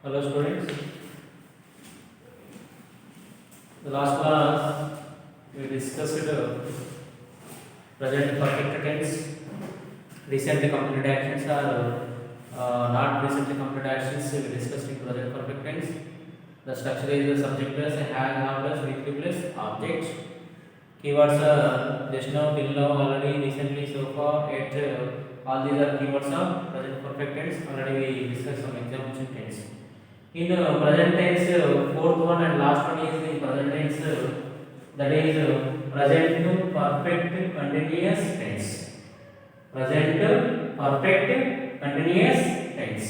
Hello students. The last class we discussed present perfect tense, recently completed actions or not recently completed actions. We discussed in present perfect tense. The structure is the subject plus, have plus, be plus, object. Keywords are just now, till now, already, recently, so far, at all these are keywords of present perfect tense. Already we discussed some examples in tense. In present tense, fourth one and last one is the present tense, that is present perfect continuous tense. Present perfect continuous tense.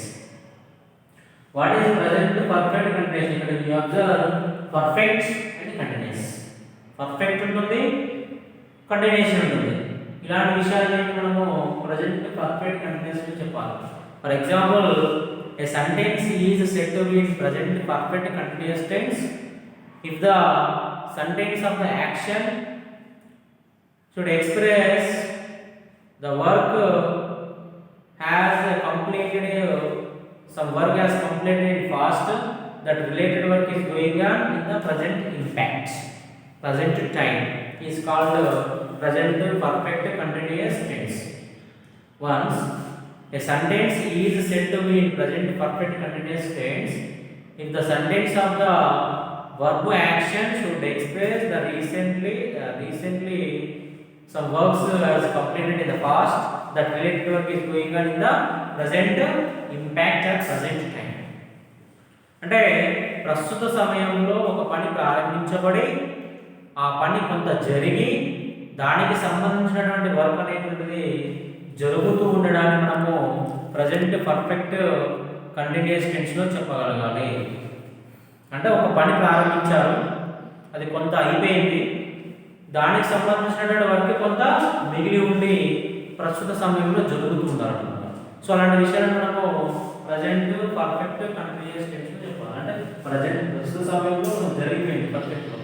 What is present perfect continuous? Here you observe perfect and continuous. Perfect ఉంటుంది, continuation ఉంటుంది. ఇలాంటి విషయాన్ని మనము present perfect continuous అని చెప్పాలి. For example, a sentence is said to be in present perfect continuous tense if the sentence of the action should express the work has completed, some work has completed fast, that related work is going on in the present impact. Present time is called present perfect continuous tense. Once a sentence is said to be in present perfect continuous tense if the sentence of the verb action should express the recently some works has completed in the past, that related work is going on in the present impact at present time. అంటే ప్రస్తుత సమయంలో ఒక పని ప్రారంభించబడి ఆ పని కొంత జరిగి దానికి సంబంధించినటువంటి వర్క్ అనేటువంటిది జరుగుతూ ఉండడాన్ని మనము ప్రజెంట్ పర్ఫెక్ట్ కంటిన్యూస్ టెన్స్లో చెప్పగలగాలి. అంటే ఒక పని ప్రారంభించారు, అది కొంత అయిపోయింది, దానికి సంబంధించినటువంటి వర్క్ కొంత మిగిలి ఉండి ప్రస్తుత సమయంలో జరుగుతూ ఉండాలన్నమాట. సో అలాంటి విషయాలను మనము ప్రజెంట్ పర్ఫెక్ట్ కంటిన్యూస్ టెన్స్లో చెప్పాలి. అంటే ప్రజెంట్ ప్రస్తుత సమయంలో జరిగిపోయింది పర్ఫెక్ట్లో,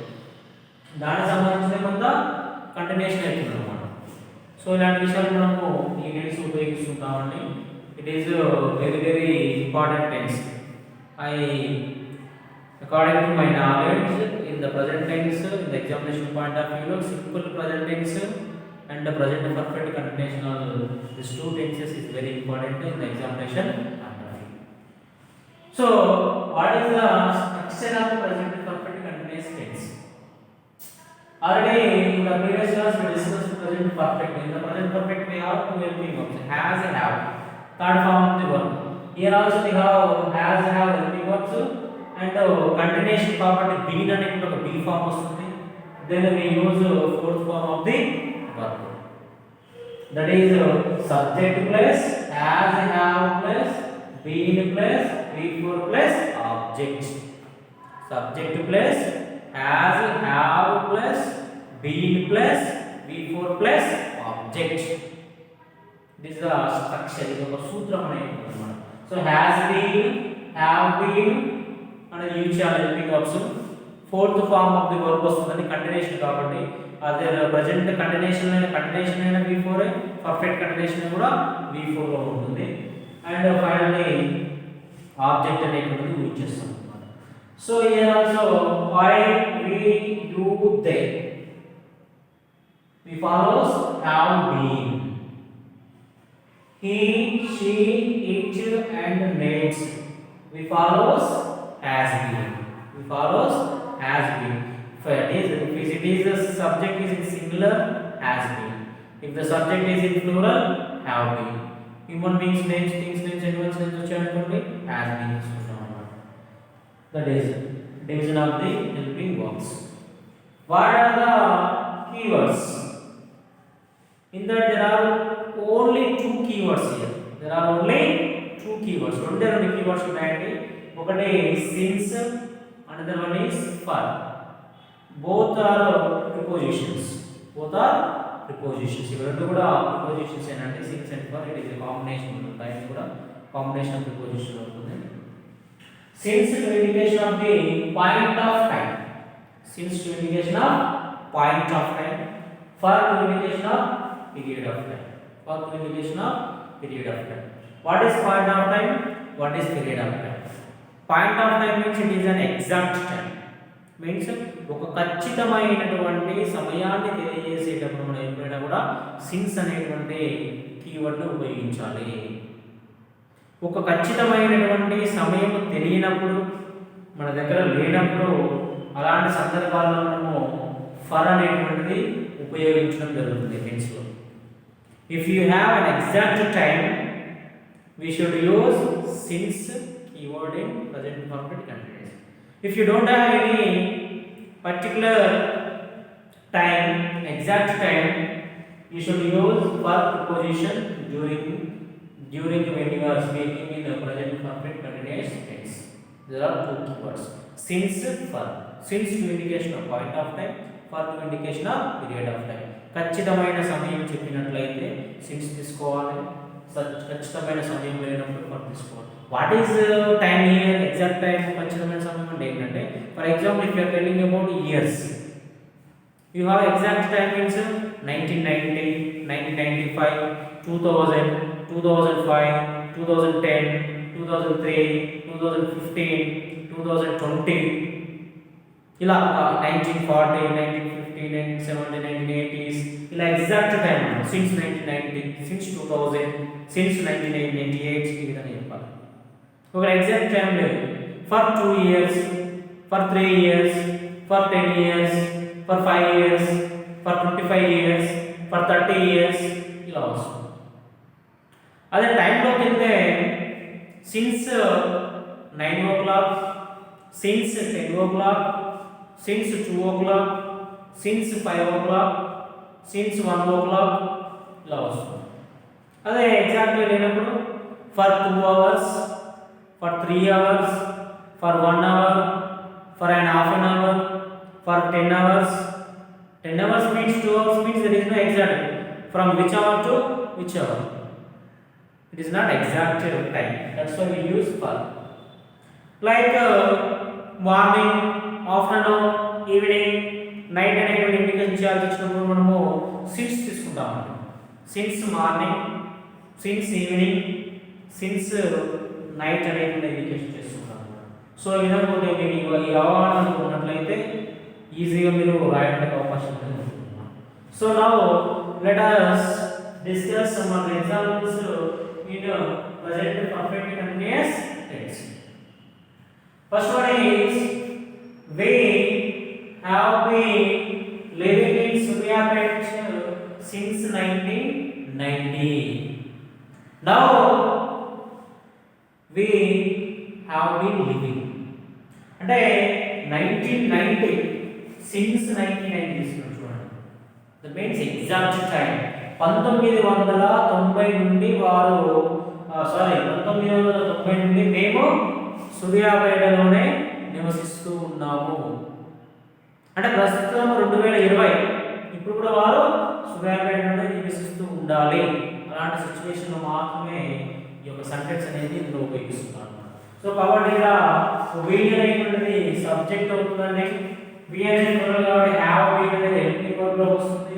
దానికి సంబంధించిన కొంత కంటిన్యూషన్ అవుతుంది అనమాట. సో ఇలాంటి విషయాలు మనము ఈ టెన్స్ ఉపయోగిస్తుంటామండి. It is very very important tense. According to my knowledge, in the present tense, in the examination point of view, simple present tense and the present perfect continuous, these two tenses is very important in the examination point of view. So what is the structure of present perfect continuous tense? Already in the previous class we discussed present perfect. In the present perfect we have two helping verbs, has and have, third form of the verb. Here also we have has, have helping verbs and continuation property been అనేది ఒక be form వస్తుంది. Then we use fourth form of the verb, that is subject plus has, have plus been plus before plus object. Subject plus has, have plus been plus before plus object. This is the structure. ఇది ఒక సూత్రం అనేది అన్నమాట. So has been, have been and use helping verbs. Fourth form of the verb వస్తుంది, continuation కాబట్టి అదే present continuation అయిన before, perfect continuation కూడా before లో ఉంటుంది. అండ్ ఫైనల్లీ ఆబ్జెక్ట్ అనేటువంటిది యూజ్ చేస్తాం అన్నమాట. So here also why, we, you, they, we follows have been. He, she, it and needs, we follows has been. We follows has been. If it is the subject is in singular, has been. If the subject is in plural, have been. Human beings names, things names, animals names వచ్చాయనుకోండి has been తీసుకుంటాం అన్నమాట. That is division of the helping verbs. What are the keywords? In that there are only two keywords here. There are only two keywords. రెండు keywords ఉన్నాయండి. ఒకటి since, another one is for. Both are prepositions. Both are prepositions. ఇవి రెండు కూడా prepositions ఏనండి. since and for, it is a combination ఉంటుంది. ఇది కూడా combination of preposition ఉంటుంది. Since to indication of the point of time. Since to indication of point of time. For to indication of period of time. For to indication of period of time. What is point of time? What is period of time? Point of time means it is an exact time, means ఒక ఖచ్చితమైనటువంటి సమయాన్ని తెలియజేసేటప్పుడు మనం ఎప్పుడైనా కూడా since అనేటువంటి కీవర్డ్ను ఉపయోగించాలి. ఒక ఖచ్చితమైనటువంటి సమయం తెలియనప్పుడు, మన దగ్గర లేనప్పుడు, అలాంటి సందర్భాల్లో మనము ఫర్ అనేటువంటిది ఉపయోగించడం జరుగుతుంది టెన్స్లో. If you have an exact time we should use since keyword in present perfect continuous. If you don't have any particular time, exact time, you should use for preposition during when you are speaking in the present perfect continuous tense. There are two keywords, since, for. Since to indication of point of time, for to indication of period of time. ఖచ్చితమైన సమయం చెప్పినట్లయితే since తీసుకోవాలి, ఖచ్చితమైన సమయం లేనప్పుడు for తీసుకోవాలి. What is time here? Exact time, ఖచ్చితమైన సమయం అంటే ఏంటంటే, for example if you are telling about years, you have exact time means 1990, 1995, 2000, 2005, 2010, 2003, 2015, 2020, ఇలా 1940, 1950, 1970, 1980s, ఇలా exact time since 1990, since 2000, since 1998 ఈ విధంగా చెప్పాలి. ఒక ఎగ్జాక్ట్ టైం లేదు. For 2 years, for 3 years, for 10 years, for 5 years, for 25 years, for 30 years ఇలా వస్తుంది. అదే టైంలోకి వెళ్తే since 9 o'clock, since 10 o'clock, since 2 o'clock, since 5 o'clock, since 1 o'clock ఇలా వస్తుంది. అదే ఎగ్జాక్ట్గా లేనప్పుడు for 2 hours, for 3 hours, for 1 hour, for an half an hour, for 10 hours. 10 hours means 2 hours means there is no exact from which hour to which hour. It is not exact time. That's why we use for. Like morning, afternoon, evening, night అనేటువంటి indication చేయాల్సి వచ్చినప్పుడు మనము since తీసుకుంటాము. Since morning, since evening, since night అనేటువంటి indication చేస్తుంటాము. So ఈ విధంగా మీకు ఈ అవగాహన అనుకున్నట్లయితే ఈజీగా మీరు రాయడానికి అవకాశం ఉంటుంది. So now let us discuss some of the examples in present perfect continuous tense. First one is, we have been living in Suryapet since 1990. Now we have been living అంటే 1990 since 1990 తీసుకున్నాం చూడండి. That means exact time. 1990 నుండి వారు 1990 నుండి మేము సూర్యాపేటలోనే నివసిస్తూ ఉన్నాము. అంటే ప్రస్తుతం 2020, ఇప్పుడు కూడా వారు సూర్యాపేటలోనే నివసిస్తూ ఉండాలి. అలాంటి సిచ్యువేషన్లో మాత్రమే ఈ యొక్క సెంటెన్స్ అనేది ఇందులో ఉపయోగిస్తున్నారు. సో కాబట్టి ఇక్కడ బీ అనేటువంటిది సబ్జెక్ట్ అవుతుందండి. బీ అనేది ప్లూరల్ కాబట్టి హ్యావ్ బీన్ అనేది హెల్పింగ్ వర్బ్ లో వస్తుంది.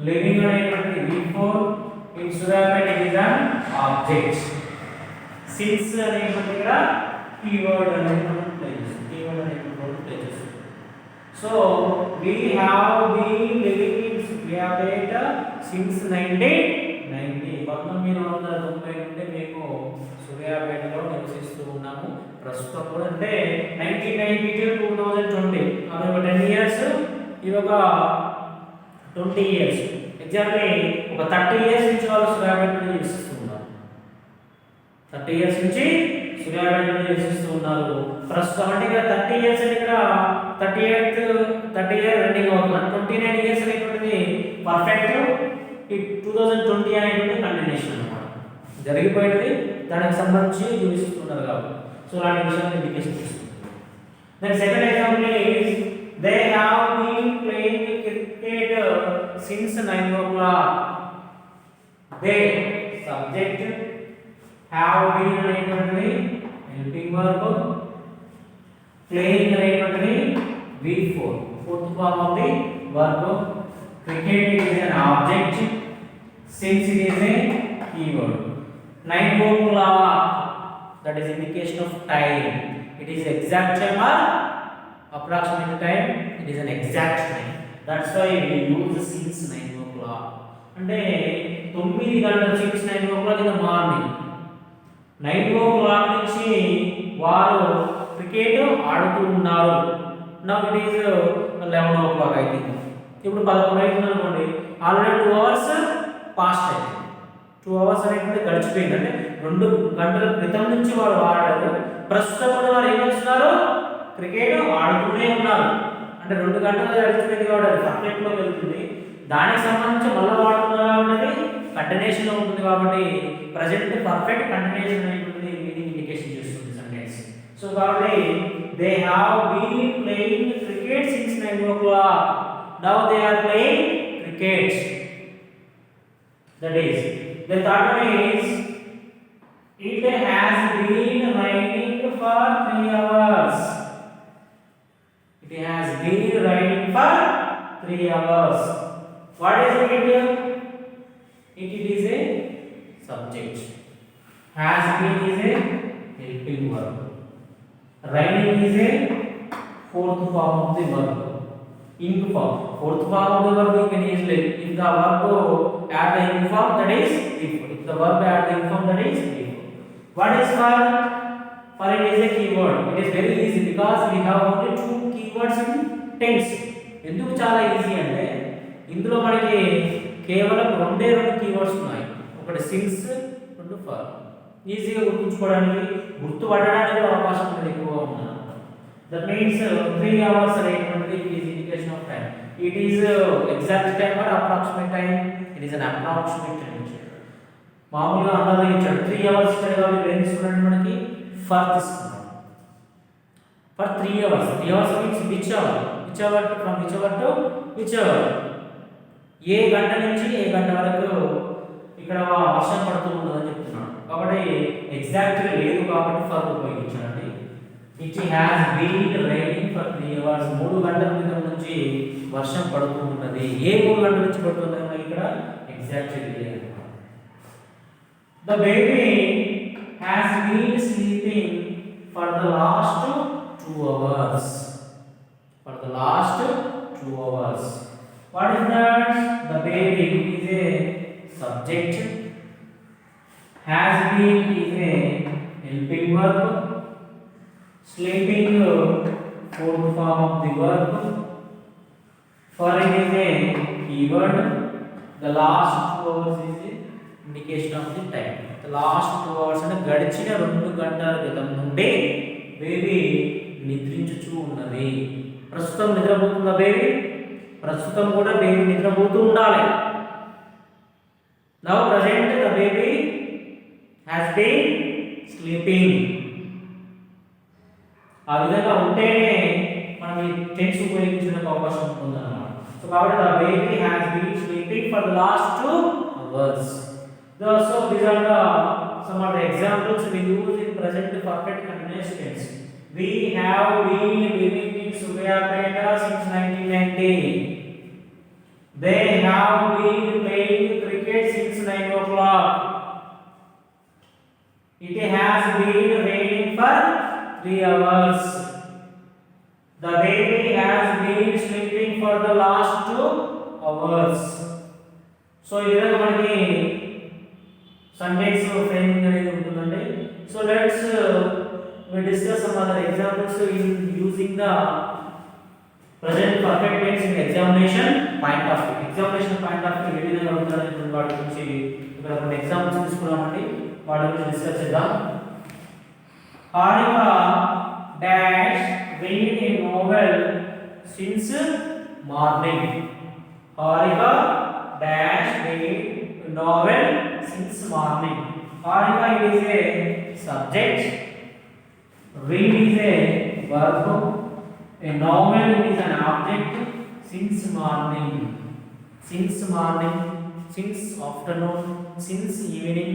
లివింగ్ అనేటువంటిది V4, in Suryapet is an object. Since అనేటువంటి ఇక్కడ కీవర్డ్ అనేది మనం ప్లే చేస్తాం. కీవర్డ్ అనేటువంటి ప్లే చేస్తాం. So we have been living in Suryapeta since 1990. 1990 నుండి మేము సూర్యాపేటలో నివసిస్తూ ఉన్నాము. ప్రస్తుతం కూడా అంటే 1990 to 2020 అవి ఒక 10 years, ఇవి ఒక 20 years. ఎగ్జాక్ట్లీ ఒక 30 years నుంచి వాళ్ళు సూర్యాపేటలో నివసిస్తూ ఉన్నారు. 30 years నుంచి సూర్యాపేటలో నివసిస్తూ ఉన్నారు. ప్రస్తుతం అంటే ఇక్కడ 30 years అని ఇక్కడ 30 year రన్నింగ్ అవుతుంది. 29 years అనేటువంటిది పర్ఫెక్ట్. ఈ 2020 అనేటువంటి కంటిన్యూషన్ అన్నమాట. జరిగిపోయింది, దానికి సంబంధించి జీవిస్తున్నారు కాబట్టి సో అలాంటి విషయాన్ని ఇండికేషన్ ఇస్తుంది. Then second example is they have been playing cricket since 9 o'clock. They subject, have been అనేటువంటిది హెల్పింగ్ వర్బ్, ప్లేయింగ్ అనేటువంటిది V4 fourth form of the verb, cricket is an object, since it is a keyword. 9 o'clock, that is indication of time. It is exact time or approximate time. It is an exact time. That's why we use since 9 o'clock. అంటే 9 గంటల since 9 o'clock in the morning. 9 o'clock నుంచి వారు cricket ఆడుతూ ఉన్నారు. Now it is 11 o'clock I think. ఇప్పుడు 11 అయింది అనుకోండి, already 2 hours past అయింది. 2 hours అనేది గడిచిపోయింది. అంటే 2 గంటల క్రితం నుంచి వారు ఆడారు, ప్రస్తుతం వారు ఏం చేస్తున్నారు, క్రికెట్ ఆడుతూనే ఉన్నారు. అంటే 2 గంటలు గడిచిపోయింది కాబట్టి అది పర్ఫెక్ట్ లో వెళ్తుంది. దానికి సంబంధించి మళ్ళీ వాడుతున్నారు అనేది కంటిన్యూషన్ లో ఉంటుంది కాబట్టి ప్రెజెంట్ పర్ఫెక్ట్ కంటిన్యూషన్ అనేది మీనింగ్ ఇండికేషన్ చేస్తుంది సెంటెన్స్. సో కాబట్టి they have been playing cricket since 9 o'clock. Now they are playing cricket. That is, the third one is it has been raining for 3 hours. It has been raining for 3 hours. What is it? It is a subject. Has been is a helping verb. Raining is a fourth form of the verb. Ing form. Fourth form of the verb you can easily, if the verb add the ing form, that is if. If the verb add the ing form, that is if. What is for? For it is a keyword. It is very easy because we have only 2 keywords in tense. ఎందుకు చాలా easy అంటే ఇందులో మనకి కేవలం 2 keywords ఉన్నాయి. ఒకటి since, 2 for. ఈజీగా గుర్తుంచుకోవడానికి, గుర్తుపట్టడానికి అవకాశం అనేది ఎక్కువగా ఉంది. దట్ మీన్స్ 3 hours అనేటువంటిది it is indication of time. It is exact time or approximate time. It is an approximate time. మామూలుగా అందరూ ఇచ్చాడు 3 hours ఇచ్చాడు కాబట్టి ఏం తీసుకున్నాడు, మనకి ఫర్ తీసుకున్నాడు. For 3 hours. 3 hours means which hour? Which hour from which hour to which hour? ఏ గంట నుంచి ఏ గంట వరకు ఇక్కడ వర్షం పడుతూ ఉంటుందని చెప్తున్నాడు. కాబట్టి ఎగ్జాక్ట్గా లేదు కాబట్టి ఫర్ ఉపయోగించాడండి. It has been raining for 3 hours. 3 గంటల క్రితం నుంచి వర్షం పడుతూ ఉన్నది. ఏ 3 గంటల నుంచి పడుతుందని ఇక్కడ ఎగ్జాక్ట్గా లేదు. The baby has been sleeping for the last 2 hours. For the last 2 hours. What is that? The baby is a subject. Has been is a helping verb. Sleeping fourth form of the verb. For it is a keyword. The last 2 hours is a indication of the time. The last 2 hours అంటే గడిచిన 2 గంటల క్రితం నుండి baby నిద్రించుచూ ఉన్నది. ప్రస్తుతం నిద్రపోతుందా baby? ప్రస్తుతం కూడా baby నిద్రపోతూ ఉండాలి. Now present the baby has been sleeping. ఆ విధంగా ఉంటేనే మనం ఈ టెన్స్ ఉపయోగించడానికి అవకాశం ఉంటుంది అన్నమాట. సో కాబట్టి the baby has been sleeping for the last 2 hours. So these are some of the examples we use in present perfect continuous tense. We have been living in Suryapeta since 1990. They have been playing cricket since 9 o'clock. It has been raining for 3 hours. The baby has been sleeping for the last 2 hours. So here మనకి sentence framing అనేది ఉంటుందండి. So let's we discuss some other examples in using the present perfect tense in examination point of view. Examination point of view ఏ విధంగా ఉంటుందనే వాటి గురించి ఇక్కడ కొన్ని examples తీసుకున్నామండి. వాటి గురించి డిస్కస్ చేద్దాం. Harika dash read a novel since morning. Harika dash read novel since morning. Harika it is a subject, read is a verb, a novel is an object. Since morning, since morning, since afternoon, since evening,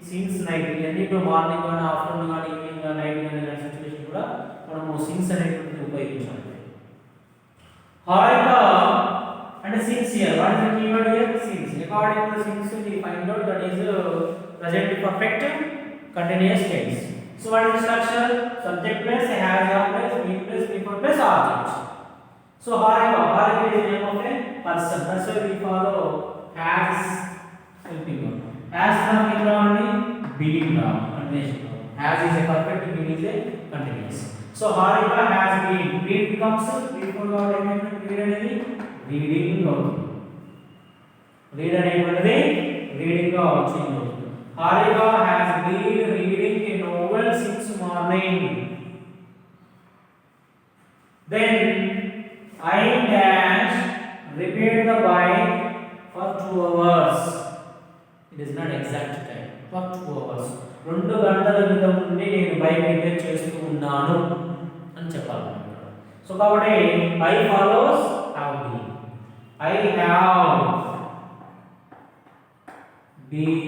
since night. Any to morning or afternoon or evening or night అనే situation కూడా మనము since అనేటువంటిది ఉపయోగించాలి. Harika and since here, what is the keyword here? Since. According to since we find out that is present perfect continuous tense. So what is the structure? Subject plus has have plus be plus before plus object. So Harika is the name of a person. That's why we follow has helping one. As from here being now, continuation now. Has is a perfect, being is a continuous. So Harika has been. Read becomes before God element read అనేది reading అవుతుంది. Read అనేటువంటిది reading గా change అవుతుంది. Harika has been reading a novel since morning. Then I dash repaired the bike for 2 hours. It is not exact time. For 2 hours. 2 గంటల క్రితం నుండి నేను bike repair చేస్తూ ఉన్నాను అని చెప్పాలనుకుంటున్నాను. సో కాబట్టి I follows have been. I have been.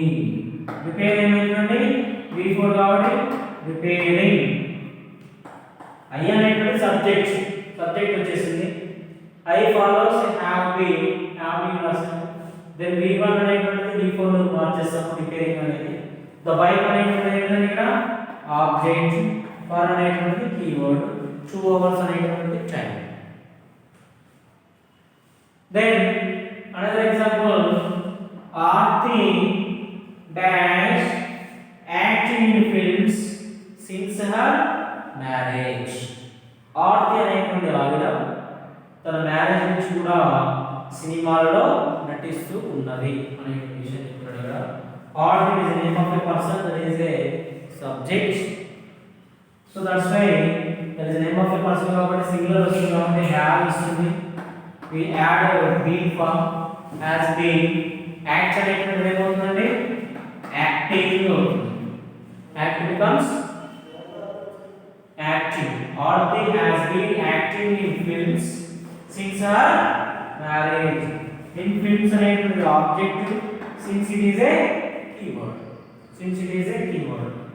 Repair ఏమైందండి before కాబట్టి రిపేరింగ్. I అనేటువంటి సబ్జెక్ట్ వచ్చేసింది. I follows have been రాసాము. దెన్ V1 అనేటువంటిది V4 లో మార్చేస్తాము రిపేరింగ్ అనేది. ద బైక్ అనేటువంటిది ఇక్కడ ఆబ్జెక్ట్, ఫర్ అనేటువంటిది కీవర్డ్, 2 hours అనేటువంటిది time. Then another example, Aarti dash acting in films since her marriage. Aarti అనేటువంటి ఆవిడ తన మ్యారేజ్ నుంచి కూడా సినిమాలలో నటిస్తూ ఉన్నది అనే విషయం చెప్తున్నాడు ఇక్కడ. Aarti is the name of a person, that is a subject. So that's why that is the name of a person కాబట్టి సింగులర్ వస్తుంది కాబట్టి have వస్తుంది. We add being form as being. Act అనేటువంటిది ఏమవుతుందండి యాక్టింగ్ అవుతుంది. Act becomes acting. Aarti has been acting in films since her marriage. In films అనేటువంటి object, since it is a keyword.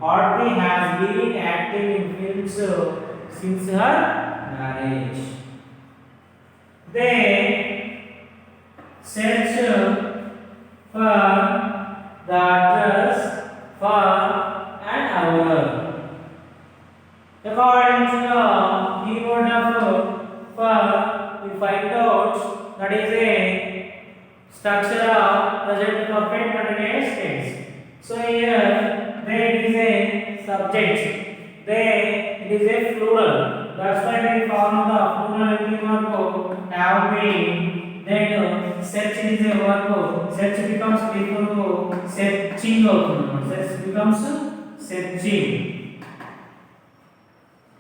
Aarti has been acting in films since her marriage. They search for the address for an hour. According to the keyword of for, we find out that is a structure of present perfect continuous tense. So here there is a subject, there it is a plural. That's why we form the plural verb have been. Then search is a verb. Search becomes before searching అవుతుంది. Search becomes searching.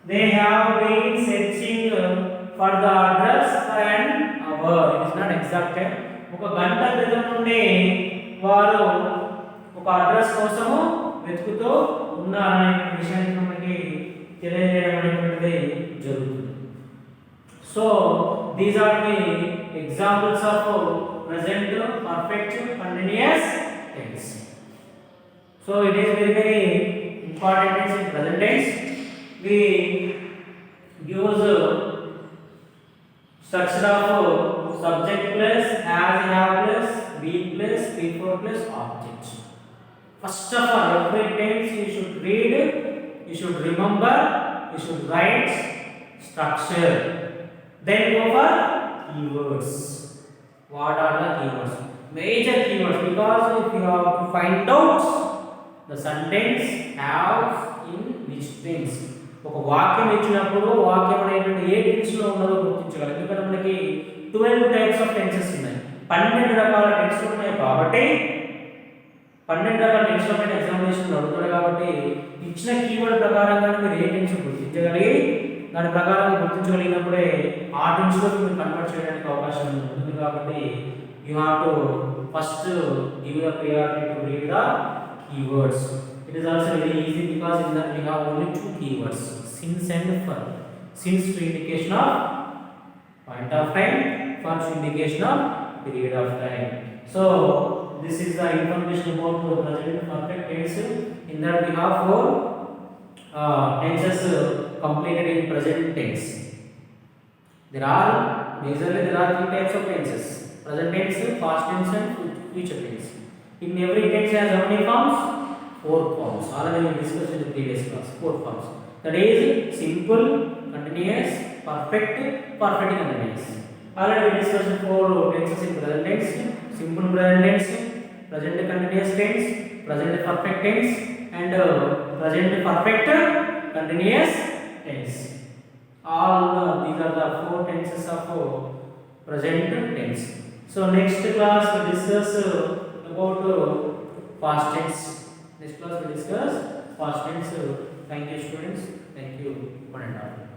They have been searching for the address for an hour. It is not exact time. ఒక గంట క్రితం నుండి వారు ఒక address కోసము వెతుకుతూ ఉన్నారనే విషయాన్ని మనకి తెలియజేయడం అనేటువంటిది జరుగుతుంది. So these are the examples of present perfect continuous tense. So it is very important tense in present tense. We use structure of subject plus has, have plus, be plus, before plus object. First of all, every tense you should read, you should remember, you should write structure. Then go for keywords. What are the keywords? Major keywords, because if you have to find out the sentence have in which tense. ఒక వాక్యం ఇచ్చినప్పుడు వాక్యం అనేటువంటి ఏ tense లో ఉన్నదో గుర్తించగలం. ఎందుకంటే మనకి 12 టైప్స్ ఆఫ్ టెన్సెస్ ఉన్నాయి, 12 రకాల టెన్స్ ఉన్నాయి. కాబట్టి 12 రకాల టెన్స్ లో మీద ఎగ్జామినేషన్ అడుగుతాడు కాబట్టి ఇచ్చిన కీవర్డ్ ప్రకారంగా మీరు ఏ టెన్స్ గుర్తించగలిగి దాని ప్రకారం గుర్తించగలిగినప్పుడే ఆ టెన్స్ లో మీరు కన్వర్ట్ చేయడానికి అవకాశం ఉంటుంది. కాబట్టి you have to first give the priority to read the keywords. It is also very easy because in that we have only 2 keywords, since and for. Since to indication of point of time, for to indication of period of time. So this is the information about the present perfect tense. In that we have 4 tenses completed in present tense. There are 3 types of tenses: present tense, past tense and future tense. In every tense has how many forms? four forms. Already we discussed in the previous class. Four forms. That is simple, continuous, perfect, perfect continuous. Already we discussed four tenses in present tense: simple present tense, present continuous tense, present perfect tense, and present perfect continuous tense. All these are the four tenses of present tense. So next class we discuss about past tense. Next class we discuss past tense. Thank you students. Thank you one and all.